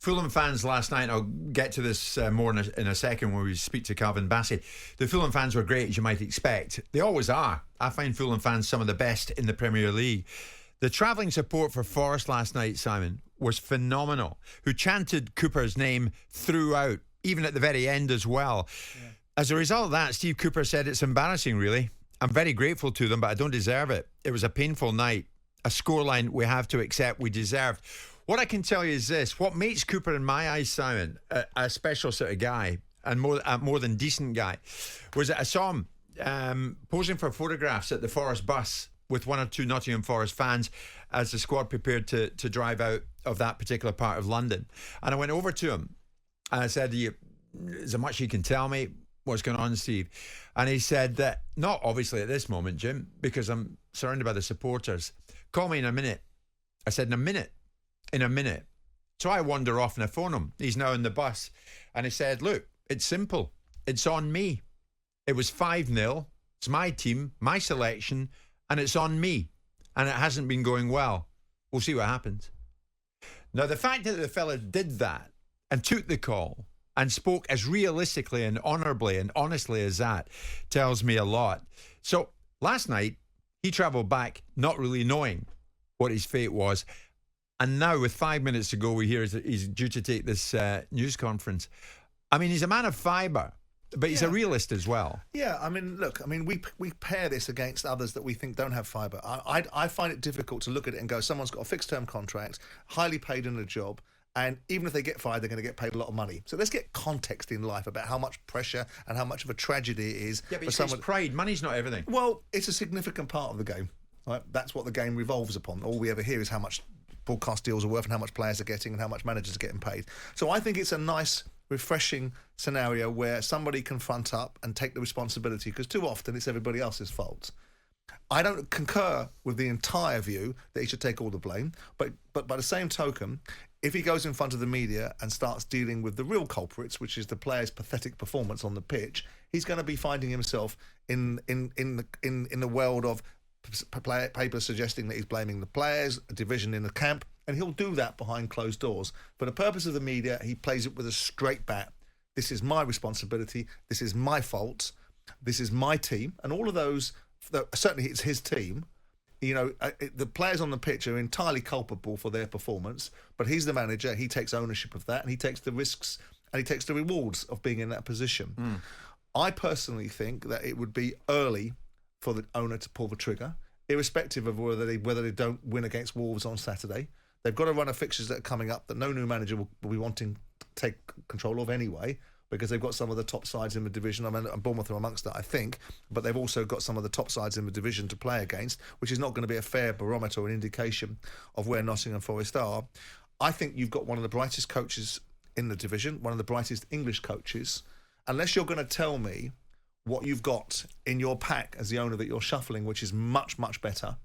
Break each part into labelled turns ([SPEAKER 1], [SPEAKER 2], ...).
[SPEAKER 1] Fulham fans last night, and I'll get to this more in a second when we speak to Calvin Bassey. The Fulham fans were great, as you might expect. They always are. I find Fulham fans some of the best in the Premier League. The travelling support for Forest last night, Simon, was phenomenal, who chanted Cooper's name throughout, even at the very end as well. Yeah. As a result of that, Steve Cooper said, it's embarrassing, really. I'm very grateful to them, but I don't deserve it. It was a painful night, a scoreline we have to accept we deserved. What I can tell you is this. What makes Cooper, in my eyes, Simon, a special sort of guy, and more than decent guy, was that I saw him posing for photographs at the Forest bus with one or two Nottingham Forest fans as the squad prepared to drive out of that particular part of London. And I went over to him and I said, is there much you can tell me? What's going on, Steve? And he said that, not obviously at this moment, Jim, because I'm surrounded by the supporters. Call me in a minute. I said, in a minute. In a minute. So I wander off and I phone him. He's now in the bus. And he said, look, it's simple. It's on me. It was 5-0. It's my team, my selection, and it's on me. And it hasn't been going well. We'll see what happens. Now, the fact that the fella did that and took the call and spoke as realistically and honourably and honestly as that tells me a lot. So last night, he travelled back not really knowing what his fate was. And now, with 5 minutes to go, we hear he's due to take this news conference. I mean, he's a man of fibre, but he's a realist as well.
[SPEAKER 2] Yeah, I mean, look, we pair this against others that we think don't have fibre. I find it difficult to look at it and go, someone's got a fixed-term contract, highly paid in a job, and even if they get fired, they're going to get paid a lot of money. So let's get context in life about how much pressure and how much of a tragedy it is.
[SPEAKER 1] Yeah, but it's pride. Money's not everything.
[SPEAKER 2] Well, it's a significant part of the game. Right? That's what the game revolves upon. All we ever hear is how much broadcast deals are worth and how much players are getting and how much managers are getting paid. So I think it's a nice, refreshing scenario where somebody can front up and take the responsibility, because too often it's everybody else's fault. I don't concur with the entire view that he should take all the blame, but by the same token, if he goes in front of the media and starts dealing with the real culprits, which is the player's pathetic performance on the pitch, he's going to be finding himself in the world of papers suggesting that he's blaming the players, a division in the camp, and he'll do that behind closed doors. For the purpose of the media, he plays it with a straight bat. This is my responsibility. This is my fault. This is my team. And all of those, certainly it's his team. You know, the players on the pitch are entirely culpable for their performance, but he's the manager. He takes ownership of that, and he takes the risks and he takes the rewards of being in that position. I personally think that it would be early for the owner to pull the trigger, irrespective of whether they don't win against Wolves on Saturday. They've got a run of fixtures that are coming up that no new manager will be wanting to take control of anyway, because they've got some of the top sides in the division. I mean, Bournemouth are amongst that, I think, but they've also got some of the top sides in the division to play against, which is not going to be a fair barometer or an indication of where Nottingham Forest are. I think you've got one of the brightest coaches in the division, one of the brightest English coaches. Unless you're going to tell me what you've got in your pack as the owner that you're shuffling, which is much, much better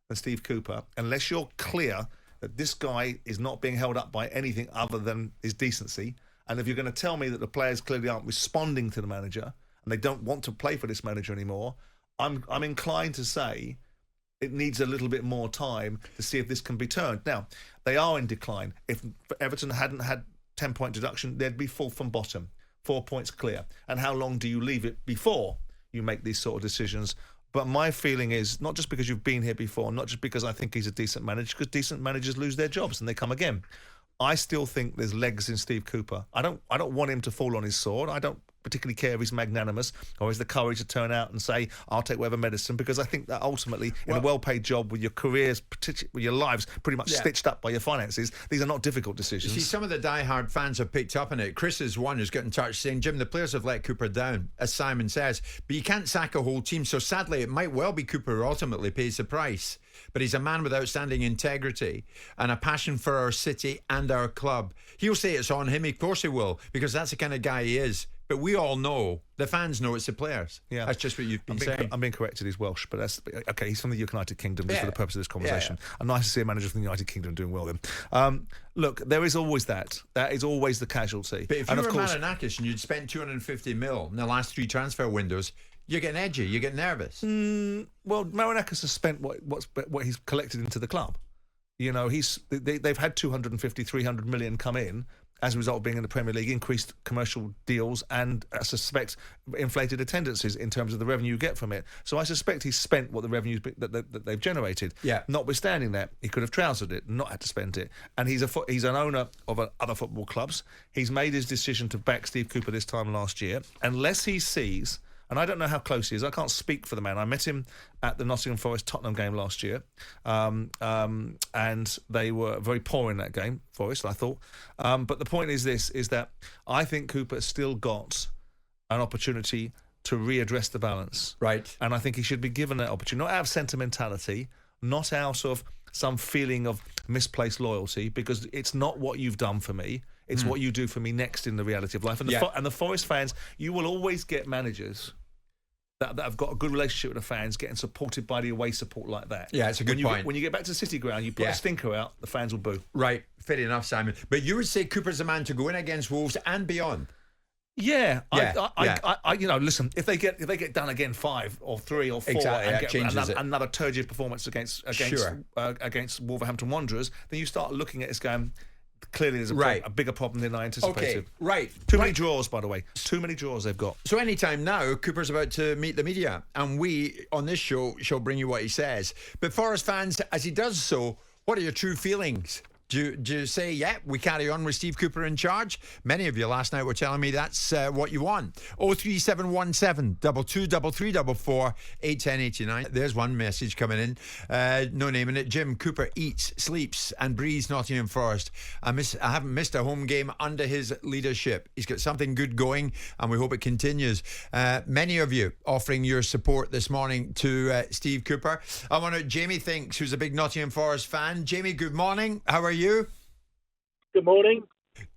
[SPEAKER 2] than Steve Cooper, unless you're clear that this guy is not being held up by anything other than his decency, and if you're going to tell me that the players clearly aren't responding to the manager and they don't want to play for this manager anymore, I'm inclined to say it needs a little bit more time to see if this can be turned. Now, they are in decline. If Everton hadn't had 10-point deduction, they'd be full from bottom. 4 points clear. And how long do you leave it before you make these sort of decisions? But my feeling is, not just because you've been here before, not just because I think he's a decent manager, because decent managers lose their jobs and they come again. I still think there's legs in Steve Cooper. I don't want him to fall on his sword. I don't particularly care if he's magnanimous or has the courage to turn out and say, I'll take whatever medicine, because I think that ultimately, in a well-paid job with your careers, with your lives pretty much stitched up by your finances, these are not difficult decisions.
[SPEAKER 1] You see, some of the die-hard fans have picked up on it. Chris is one who's got in touch saying, Jim, the players have let Cooper down, as Simon says, but you can't sack a whole team, so sadly it might well be Cooper who ultimately pays the price. But he's a man with outstanding integrity and a passion for our city and our club. He'll say it's on him, of course he will, because that's the kind of guy he is. But we all know, the fans know it's the players. Yeah. That's just what you've been saying.
[SPEAKER 2] I'm being corrected, he's Welsh, but that's okay. He's from the United Kingdom, just for the purpose of this conversation. And nice to see a manager from the United Kingdom doing well then. Look, there is always that. That is always the casualty.
[SPEAKER 1] But if you were Marinakis and you'd spent 250 mil in the last 3 transfer windows, you're getting edgy, you get nervous.
[SPEAKER 2] Well, Marinakis has spent what he's collected into the club. You know, they've had 250, 300 million come in as a result of being in the Premier League, increased commercial deals, and I suspect inflated attendances in terms of the revenue you get from it. So I suspect he's spent what the revenues that they've generated.
[SPEAKER 1] Yeah.
[SPEAKER 2] Notwithstanding that, he could have trousered it, not had to spend it. And he's an owner of other football clubs. He's made his decision to back Steve Cooper this time last year. Unless he sees, and I don't know how close he is, I can't speak for the man. I met him at the Nottingham Forest Tottenham game last year, and they were very poor in that game, Forest, I thought. But the point is that I think Cooper has still got an opportunity to readdress the balance.
[SPEAKER 1] Right.
[SPEAKER 2] And I think he should be given that opportunity, not out of sentimentality, not out of some feeling of misplaced loyalty, because it's not what you've done for me. It's what you do for me next in the reality of life. And the Forest fans, you will always get managers that have got a good relationship with the fans getting supported by the away support like that.
[SPEAKER 1] Yeah, it's a good point.
[SPEAKER 2] When you get back to the City Ground, you put a stinker out, the fans will boo.
[SPEAKER 1] Right, fair enough, Simon. But you would say Cooper's the man to go in against Wolves and beyond.
[SPEAKER 2] Yeah. You know, listen, if they get done again 5 or 3 or 4
[SPEAKER 1] exactly,
[SPEAKER 2] and get another turgid performance against Wolverhampton Wanderers, then you start looking at this going, clearly there's a bigger problem than I anticipated.
[SPEAKER 1] Okay, right.
[SPEAKER 2] Too many draws, by the way. Too many draws they've got.
[SPEAKER 1] So anytime now, Cooper's about to meet the media, and we, on this show, shall bring you what he says. But Forest fans, as he does so, what are your true feelings? Do you say, yeah, we carry on with Steve Cooper in charge? Many of you last night were telling me that's what you want. 03717 223344 81089. There's one message coming in. No name in it. Jim, Cooper eats, sleeps and breathes Nottingham Forest. I haven't missed a home game under his leadership. He's got something good going and we hope it continues. Many of you offering your support this morning to Steve Cooper. I want to Jamie thinks, who's a big Nottingham Forest fan. Jamie, good morning. How are you?
[SPEAKER 3] Good morning.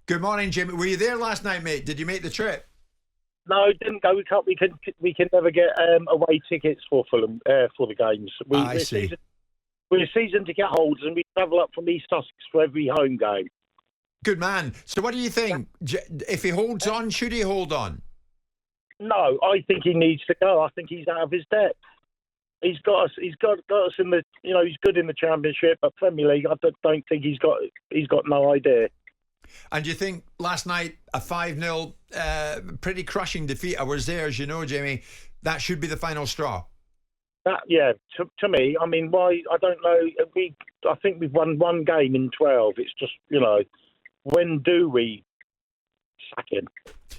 [SPEAKER 1] Good morning, Jimmy. Were you there last night, mate? Did you make the trip?
[SPEAKER 3] No, didn't go. We can never get away tickets for Fulham for the games.
[SPEAKER 1] I see.
[SPEAKER 3] We're season ticket holders, and we travel up from East Sussex for every home game.
[SPEAKER 1] Good man. So, what do you think? If he holds on, should he hold on?
[SPEAKER 3] No, I think he needs to go. I think he's out of his depth. He's got us in the. You know, he's good in the Championship, but Premier League, I don't think he's got no idea.
[SPEAKER 1] And do you think last night a 5-0 pretty crushing defeat? I was there, as you know, Jamie. That should be the final straw.
[SPEAKER 3] To me, I mean, why? I don't know. I think we've won one game in 12. It's just, you know, when do we sack him?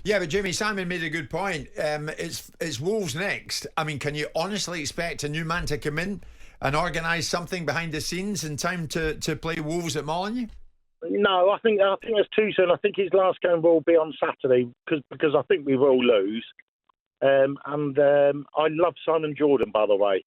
[SPEAKER 1] Yeah, but Jamie, Simon made a good point. It's Wolves next. I mean, can you honestly expect a new man to come in and organise something behind the scenes in time to play Wolves at Molyneux?
[SPEAKER 3] No, I think that's too soon. I think his last game will be on Saturday because I think we will lose. And I love Simon Jordan, by the way.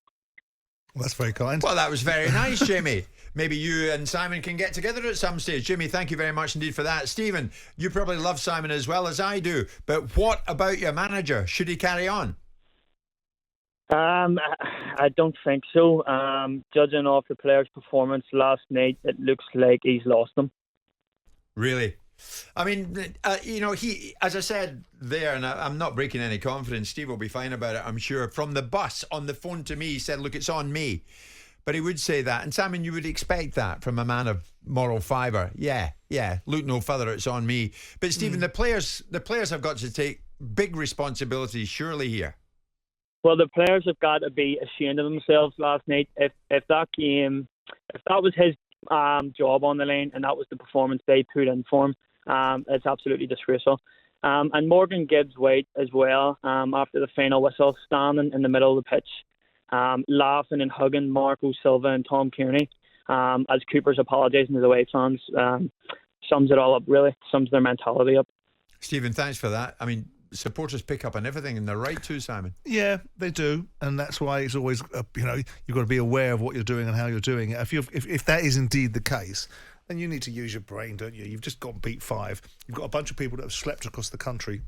[SPEAKER 2] Well, that's very kind.
[SPEAKER 1] Well, that was very nice, Jamie. Maybe you and Simon can get together at some stage. Jimmy, thank you very much indeed for that. Stephen, you probably love Simon as well as I do. But what about your manager? Should he carry on?
[SPEAKER 4] I don't think so. Judging off the player's performance last night, it looks like he's lost them.
[SPEAKER 1] Really? I mean, he, as I said there, and I'm not breaking any confidence, Steve will be fine about it, I'm sure. From the bus on the phone to me, he said, look, it's on me. But he would say that. And Simon, you would expect that from a man of moral fibre. Yeah. Look no further, it's on me. But Stephen, the players have got to take big responsibility, surely, here.
[SPEAKER 4] Well, the players have got to be ashamed of themselves last night. If that was his job on the line and that was the performance they put in for him, it's absolutely disgraceful. And Morgan Gibbs-White as well, after the final whistle, standing in the middle of the pitch, laughing and hugging Marco Silva and Tom Kearney, as Cooper's apologising to the away fans, sums it all up, really, sums their mentality up.
[SPEAKER 1] Stephen, thanks for that. I mean, supporters pick up on everything, and they're right too, Simon.
[SPEAKER 2] Yeah, they do, and that's why it's always, you've got to be aware of what you're doing and how you're doing it. If that is indeed the case, then you need to use your brain, don't you? You've just got beat 5. You've got a bunch of people that have slept across the country,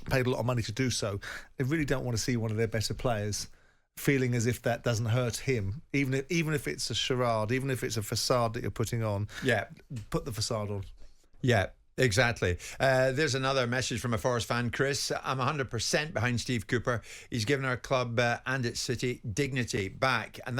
[SPEAKER 2] paid a lot of money to do so. They really don't want to see one of their better players feeling as if that doesn't hurt him, even if it's a charade, even if it's a facade that you're putting on.
[SPEAKER 1] Yeah,
[SPEAKER 2] put the facade on.
[SPEAKER 1] Yeah. Exactly. There's another message from a Forest fan, Chris. I'm 100% behind Steve Cooper. He's given our club and its city dignity back, and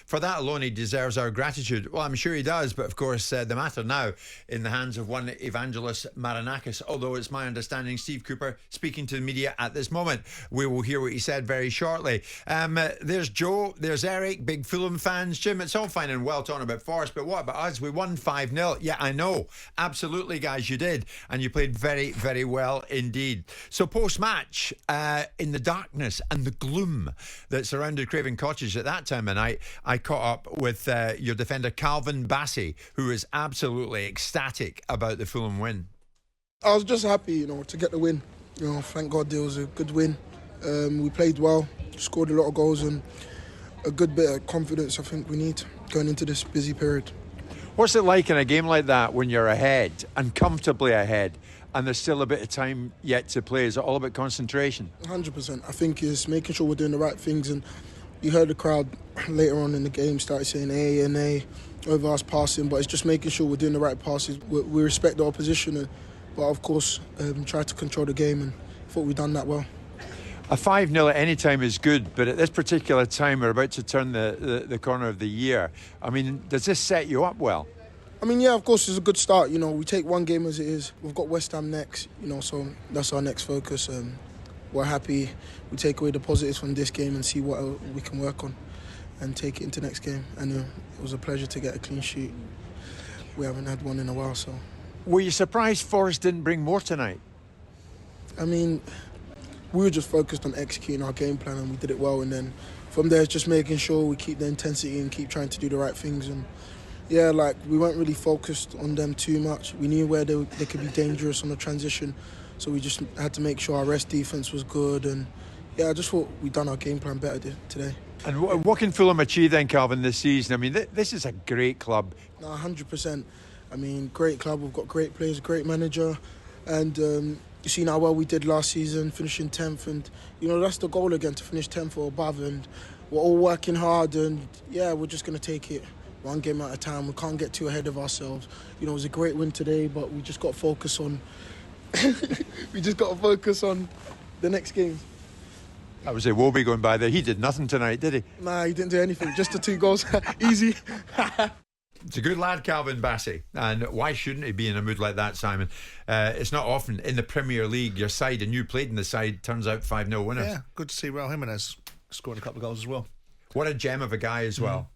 [SPEAKER 1] for that alone, he deserves our gratitude. Well, I'm sure he does, but of course, the matter now in the hands of one Evangelos Marinakis, although it's my understanding Steve Cooper speaking to the media at this moment. We will hear what he said very shortly. There's Joe, there's Erik, big Fulham fans. Jim, it's all fine and well talking about Forest, but what about us? We won 5-0. Yeah, I know. Absolutely, guys, you did, and you played very, very well indeed. So post-match, in the darkness and the gloom that surrounded Craven Cottage at that time of night, I caught up with your defender Calvin Bassey, who is absolutely ecstatic about the Fulham win.
[SPEAKER 5] I was just happy, to get the win. Thank God it was a good win. We played well, scored a lot of goals, and a good bit of confidence I think we need going into this busy period.
[SPEAKER 1] What's it like in a game like that when you're ahead and comfortably ahead and there's still a bit of time yet to play? Is it all about concentration?
[SPEAKER 5] 100%. I think it's making sure we're doing the right things, and you heard the crowd later on in the game started saying A over us passing, but it's just making sure we're doing the right passes. We respect the opposition, but of course try to control the game, and I thought we've done that well.
[SPEAKER 1] A 5-0 at any time is good, but at this particular time, we're about to turn the corner of the year. I mean, does this set you up well?
[SPEAKER 5] I mean, yeah, of course, it's a good start. We take one game as it is. We've got West Ham next, so that's our next focus. We're happy we take away the positives from this game and see what we can work on and take it into next game. And it was a pleasure to get a clean sheet. We haven't had one in a while, so.
[SPEAKER 1] Were you surprised Forest didn't bring more tonight?
[SPEAKER 5] I mean, we were just focused on executing our game plan, and we did it well. And then from there, it's just making sure we keep the intensity and keep trying to do the right things. And yeah, we weren't really focused on them too much. We knew where they could be dangerous on the transition, so we just had to make sure our rest defence was good. And yeah, I just thought we'd done our game plan better today.
[SPEAKER 1] And what can Fulham achieve then, Calvin, this season? I mean, this is a great club.
[SPEAKER 5] No, 100%. I mean, great club. We've got great players, great manager, and you seen how well we did last season, finishing 10th, and that's the goal again, to finish 10th or above. And we're all working hard, and yeah, we're just going to take it one game at a time. We can't get too ahead of ourselves. It was a great win today, but we just got to focus on the next game.
[SPEAKER 1] That was Iwobi going by there. He did nothing tonight, did he?
[SPEAKER 5] Nah, he didn't do anything. Just the 2 goals. Easy.
[SPEAKER 1] It's a good lad, Calvin Bassey, and why shouldn't he be in a mood like that, Simon? It's not often in the Premier League your side, and you played in the side, turns out 5-0 winners.
[SPEAKER 2] Yeah, good to see Raul Jimenez scoring a couple of goals as well.
[SPEAKER 1] What a gem of a guy as well.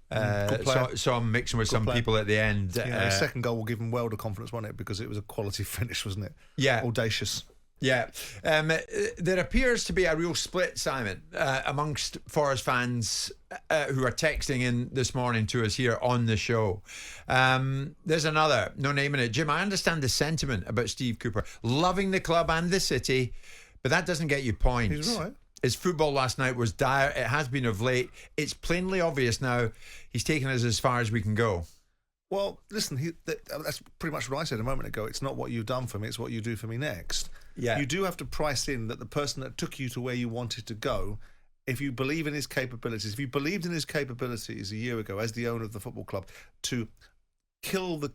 [SPEAKER 1] Saw him mixing with some people at the end.
[SPEAKER 2] His second goal will give him well the confidence, won't it? Because it was a quality finish, wasn't it?
[SPEAKER 1] Yeah.
[SPEAKER 2] Audacious.
[SPEAKER 1] Yeah. There appears to be a real split, Simon, amongst Forest fans who are texting in this morning to us here on the show. There's another, no naming it. Jim, I understand the sentiment about Steve Cooper, loving the club and the city, but that doesn't get you points.
[SPEAKER 2] He's right.
[SPEAKER 1] His football last night was dire. It has been of late. It's plainly obvious now he's taken us as far as we can go.
[SPEAKER 2] Well, listen, that's pretty much what I said a moment ago. It's not what you've done for me, it's what you do for me next.
[SPEAKER 1] Yeah.
[SPEAKER 2] You do have to price in that the person that took you to where you wanted to go, if you believe in his capabilities, if you believed in his capabilities a year ago as the owner of the football club to kill the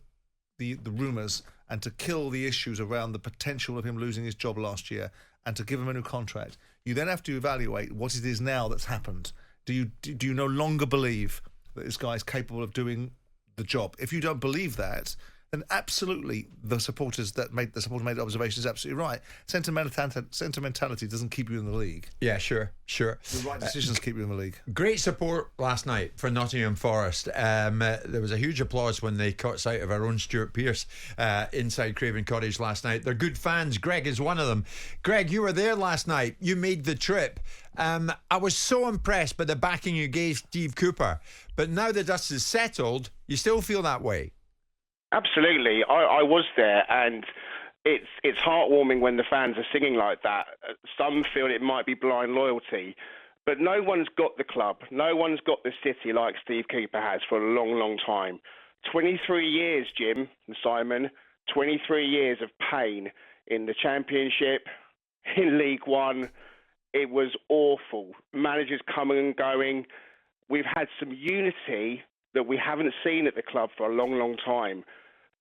[SPEAKER 2] rumours and to kill the issues around the potential of him losing his job last year and to give him a new contract, you then have to evaluate what it is now that's happened. Do you no longer believe that this guy is capable of doing the job? If you don't believe that, then absolutely the supporters made the observation is absolutely right. Sentimentality doesn't keep you in the league.
[SPEAKER 1] Yeah, sure.
[SPEAKER 2] The right decisions keep you in the league.
[SPEAKER 1] Great support last night for Nottingham Forest. There was a huge applause when they caught sight of our own Stuart Pearce inside Craven Cottage last night. They're good fans. Greg is one of them. Greg, you were there last night. You made the trip. I was so impressed by the backing you gave Steve Cooper. But now the dust is settled, you still feel that way?
[SPEAKER 6] Absolutely. I was there, and it's heartwarming when the fans are singing like that. Some feel it might be blind loyalty, but no one's got the club, no one's got the city like Steve Cooper has for a long, long time. 23 years, Jim and Simon, 23 years of pain in the Championship, in League One. It was awful. Managers coming and going. We've had some unity that we haven't seen at the club for a long, long time.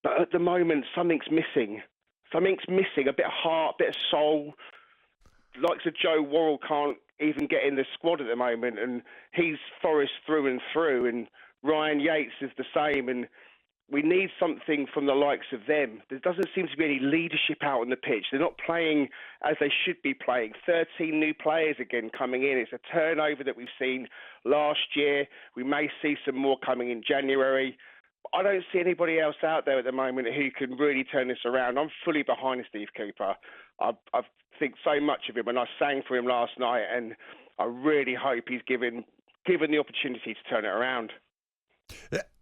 [SPEAKER 6] But at the moment, something's missing. something's missing, a bit of heart, a bit of soul. Likes of Joe Worrell can't even get in the squad at the moment, and he's Forest through and through, and Ryan Yates is the same, and we need something from the likes of them. There doesn't seem to be any leadership out on the pitch. They're not playing as they should be playing. 13 new players again coming in. It's a turnover that we've seen last year. We may see some more coming in January. I don't see anybody else out there at the moment who can really turn this around. I'm fully behind Steve Cooper. I think so much of him, and I sang for him last night, and I really hope he's given the opportunity to turn it around.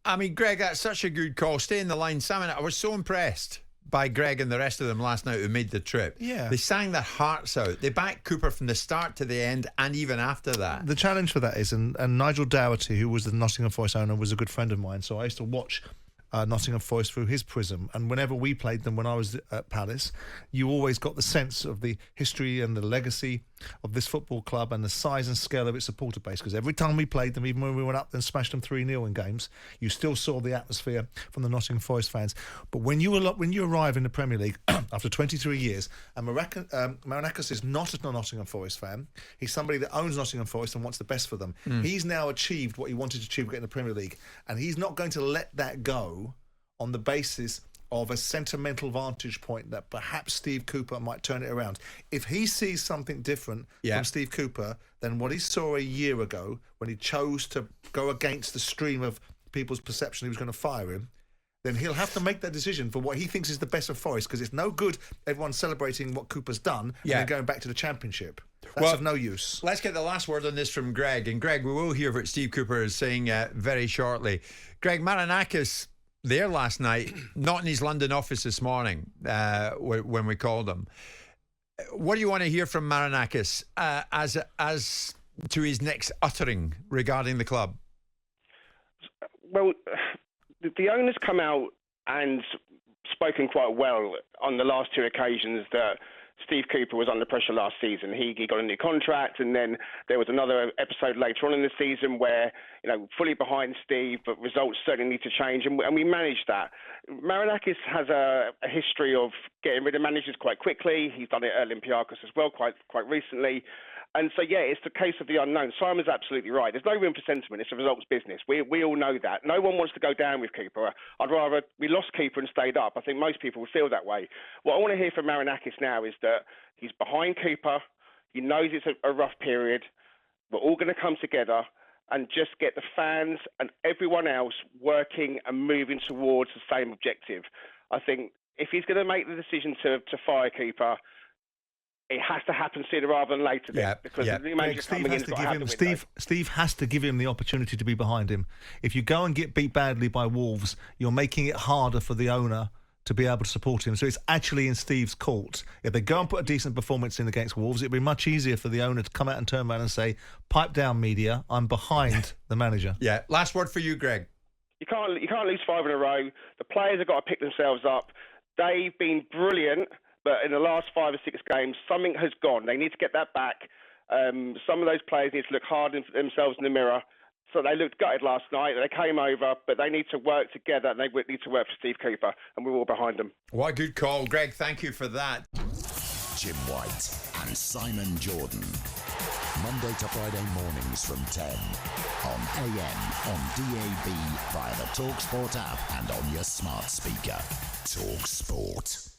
[SPEAKER 1] I mean, Greg, that's such a good call. Stay in the line, Simon. I was so impressed by Greg and the rest of them last night who made the trip.
[SPEAKER 2] Yeah.
[SPEAKER 1] They sang their hearts out. They backed Cooper from the start to the end and even after that.
[SPEAKER 2] The challenge for that is, and Nigel Dougherty, who was the Nottingham Forest owner, was a good friend of mine, so I used to watch Nottingham Forest through his prism, and whenever we played them when I was at Palace, you always got the sense of the history and the legacy of this football club and the size and scale of its supporter base, because every time we played them, even when we went up and smashed them 3-0 in games, you still saw the atmosphere from the Nottingham Forest fans. But when you arrive in the Premier League after 23 years, and Marinakis is not a Nottingham Forest fan, he's somebody that owns Nottingham Forest and wants the best for them. He's now achieved what he wanted to achieve getting the Premier League, and he's not going to let that go on the basis of a sentimental vantage point that perhaps Steve Cooper might turn it around. If he sees something different from Steve Cooper than what he saw a year ago when he chose to go against the stream of people's perception he was going to fire him, then he'll have to make that decision for what he thinks is the best of Forest, because it's no good everyone celebrating what Cooper's done and then going back to the Championship. That's of no use.
[SPEAKER 1] Let's get the last word on this from Greg. And Greg, we will hear what Steve Cooper is saying very shortly. Greg, Marinakis there last night, not in his London office this morning when we called him. What do you want to hear from Marinakis as to his next uttering regarding the club?
[SPEAKER 6] Well, the owner's come out and spoken quite well on the last two occasions that Steve Cooper was under pressure last season. He got a new contract, and then there was another episode later on in the season where, fully behind Steve, but results certainly need to change, and we managed that. Marinakis has a history of getting rid of managers quite quickly. He's done it at Olympiacos as well quite recently. And so, it's the case of the unknown. Simon's absolutely right. There's no room for sentiment. It's a results business. We all know that. No one wants to go down with Cooper. I'd rather we lost Cooper and stayed up. I think most people would feel that way. What I want to hear from Marinakis now is that he's behind Cooper. He knows it's a rough period. We're all going to come together and just get the fans and everyone else working and moving towards the same objective. I think if he's going to make the decision to fire Cooper, it has to happen sooner rather than later. Because the new manager coming in has got to have the window.
[SPEAKER 2] Steve has to give him the opportunity to be behind him. If you go and get beat badly by Wolves, you're making it harder for the owner to be able to support him. So it's actually in Steve's court. If they go and put a decent performance in against Wolves, it'd be much easier for the owner to come out and turn around and say, pipe down, media, I'm behind the manager.
[SPEAKER 1] Last word for you, Greg.
[SPEAKER 6] You can't lose 5 in a row. The players have got to pick themselves up. They've been brilliant, but in the last 5 or 6 games, something has gone. They need to get that back. Some of those players need to look hard at themselves in the mirror. So they looked gutted last night. They came over, but they need to work together, and they need to work for Steve Cooper, and we're all behind them.
[SPEAKER 1] What a good call, Greg. Thank you for that.
[SPEAKER 7] Jim White and Simon Jordan. Monday to Friday mornings from 10 on AM, on DAB, via the talkSPORT app and on your smart speaker. talkSPORT.